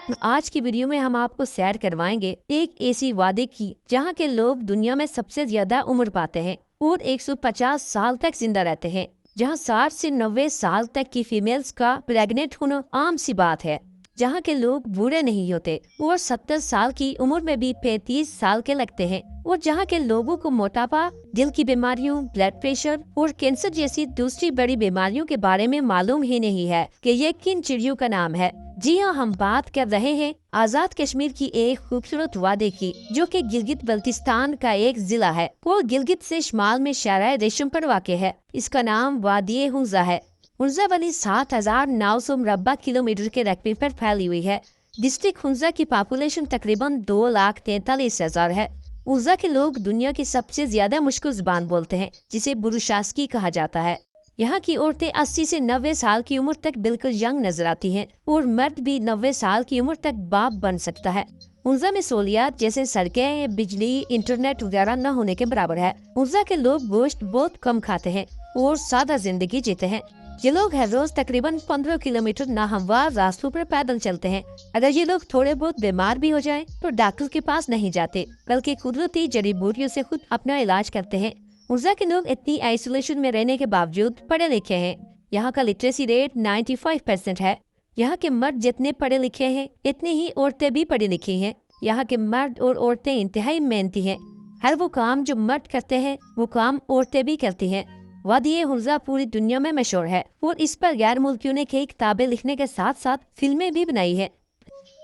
आज की वीडियो में हम आपको सैर करवाएंगे एक ऐसी वादी की जहाँ के लोग दुनिया में सबसे ज्यादा उम्र पाते हैं और 150 साल तक जिंदा रहते हैं, जहाँ 60 से 90 साल तक की फीमेल्स का प्रेग्नेंट होना आम सी बात है, जहाँ के लोग बूढ़े नहीं होते और 70 साल की उम्र में भी 35 साल के लगते हैं, और जहाँ के लोगों को मोटापा, दिल की बीमारियों, ब्लड प्रेशर और कैंसर जैसी दूसरी बड़ी बीमारियों के बारे में मालूम ही नहीं है कि ये किन चिड़ियों का नाम है। जी हाँ, हम बात कर रहे हैं आजाद कश्मीर की एक खूबसूरत वादी की, जो कि गिलगित बल्तिस्तान का एक जिला है और गिलगित से शुमाल में शहर रेशम पर वाक़ है। इसका नाम वादी हुंजा है। हुंजा वाली 7,900 मुरब्बा किलोमीटर के रकबे पर फैली हुई है। डिस्ट्रिक्ट हुंजा की पॉपुलेशन तकरीबन 2,43,000 है। हुंजा के लोग दुनिया की सबसे ज्यादा मुश्किल जुबान बोलते हैं, जिसे बुरुशास्की कहा जाता है। यहाँ की औरतें 80 से 90 साल की उम्र तक बिल्कुल यंग नजर आती हैं और मर्द भी 90 साल की उम्र तक बाप बन सकता है। हुंजा में सहूलियात जैसे सड़कें, बिजली, इंटरनेट वगैरह न होने के बराबर है। हुंजा के लोग गोश्त बहुत कम खाते हैं और सादा जिंदगी जीते हैं। ये लोग हर रोज तकरीबन 15 किलोमीटर नाहमवार रास्तों पर पैदल चलते हैं। अगर ये लोग थोड़े बहुत बीमार भी हो जाएं, तो डॉक्टर के पास नहीं जाते, बल्कि कुदरती जड़ी बूटियों से खुद अपना इलाज करते हैं। हुंजा के लोग इतनी आइसोलेशन में रहने के बावजूद पढ़े लिखे हैं। यहाँ का लिटरेसी रेट 95% है। यहाँ के मर्द जितने पढ़े लिखे हैं, इतनी ही औरतें भी पढ़ी लिखी हैं। यहाँ के मर्द और औरतें इंतहाई मेहनती हैं। हर वो काम जो मर्द करते हैं, वो काम औरतें भी करती हैं। वादी हुंजा पूरी दुनिया में मशहूर है और इस पर गैर मुल्कियों ने कई किताबें लिखने के साथ साथ फिल्में भी बनाई है।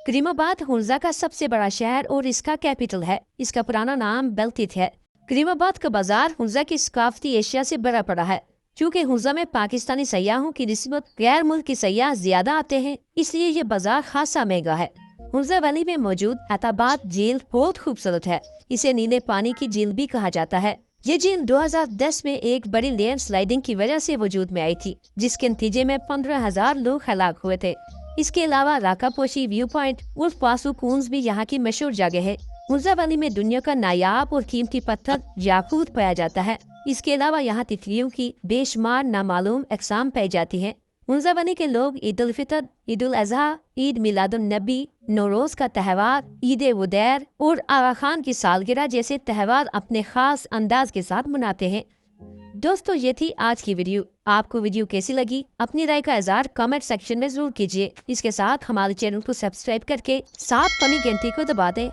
करीमाबाद हुंजा का सबसे बड़ा शहर और इसका कैपिटल है। इसका पुराना नाम बेल्तित है। करीमाबाद का बाजार हुंजा की सकाफती एशिया से भरा पड़ा है। चूँकि हुंजा में पाकिस्तानी सयाहों की निस्बत गैर मुल्क के सयाह ज्यादा आते हैं, इसलिए ये बाजार खासा महंगा है। हुंजा वैली में मौजूद एताबाद झील बहुत खूबसूरत है। इसे नीले पानी की झील भी कहा जाता है। ये झील 2010 में एक बड़ी लैंड स्लाइडिंग की वजह से वजूद में आई थी, जिसके नतीजे में 15,000 लोग हलाक हुए थे। इसके अलावा राकापोशी व्यू पॉइंट और पासू कून्स भी यहाँ की मशहूर जगह है। हुंजा वैली में दुनिया का नायाब और कीमती पत्थर याकूत पाया जाता है। इसके अलावा यहाँ तितलियों की बेशुमार नामालूम अक़साम पाई जाती हैं। हुंजा वैली के लोग ईद उल फितर, ईद उल अज़हा, ईद मिलादुन नबी, नौरोज का त्यौहार, ईद उदैर और आगा खान की सालगिरह जैसे त्यौहार अपने खास अंदाज के साथ मनाते हैं। दोस्तों, ये थी आज की वीडियो। आपको वीडियो कैसी लगी? अपनी राय का इज़हार कमेंट सेक्शन में जरूर कीजिए। इसके साथ हमारे चैनल को सब्सक्राइब करके साथ बनी घंटी को दबा दें